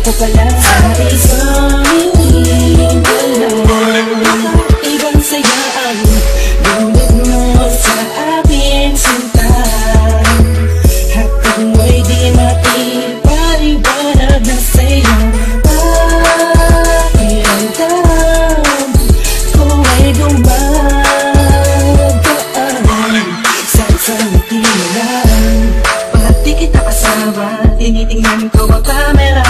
ko pala sa isang hingin ko lang. Ibang saya ang dulot mo sa aking sinta, at kung mo'y di mapipaliwanag na sa'yo, pakiramdam ko ay gumagaan sa isang ngiti mo lang. Pati kita kasama, tinitingnan ko ang camera,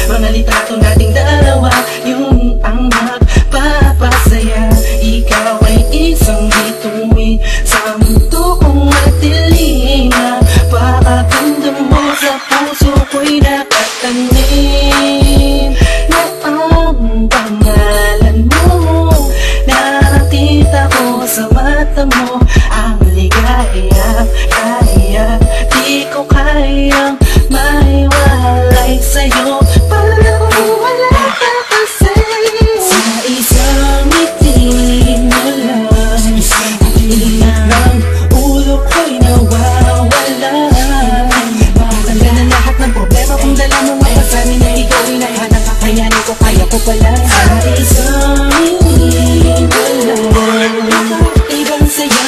mga litrato nating dalawa, yung ang magpapasaya. Ikaw ay isang bituin sa mundo kong matiling, napakaganda mo, sa puso ko'y nakatanim na ang pangalan mo. Nakita ko sa mata mo ang ligaya, kaya di ko kayang maiwalay sa'yo. Parang wala ka kasi sa isang ngiti mo lang. Ang ulo ko'y nawawala. Makatanda na lahat ng problema kung dala mo mapasanin na ikaw ay nahanap. Kakayanin ko, kaya ko pala sa isang ngiti mo lang. Ibang saya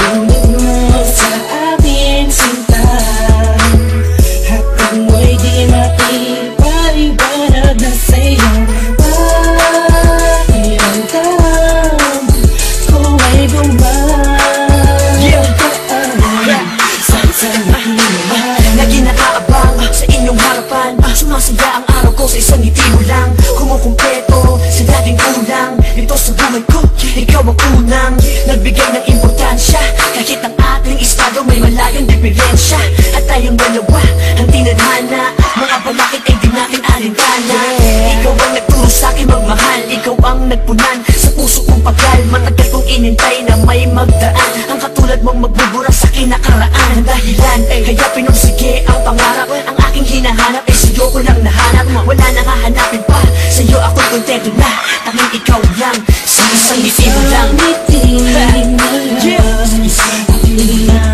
ang dulot mo sa aking sinta, at kung mo'y di mapipaliwanag na sa'yo, pakiramdam ko ay gumagaan sa isang hingin na ginakaabang sa inyong harapan. Sumasaya ang araw ko sa isang ngiti mo lang. Kumukumpleto sa dating kulang dito sa buhay ko. Ikaw ang unang nagbigay ng importansya, kahit ang ating estado may malayong diferensya. At tayong dalawa ang tinadhana, mga balakid ay di natin alintana. Ikaw ang nagturo sa'kin magmahal, ikaw ang nagpunan sa puso kong paggal. Matagal kong inintay na may magdaan, ang katulad mong magbubura sa kinakaraan. Ang dahilan kaya pinursige ang pangarap, ang aking hinahanap ay sa'yo ko lang nahanap. Wala nang hahanapin pa, sa'yo ako'y kontento na. Tanging ikaw lang, sa isang ngiti mo lang.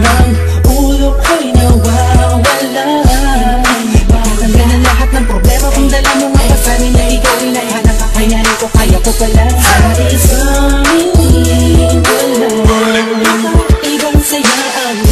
Ang ulo ko'y nawawala. Makatanda na lahat ng problema kung dala mo mapasanin na ikaw ay nahanap. Kakayanin ko, kaya ko pala sa isang hingin ko lang. Ibang saya ang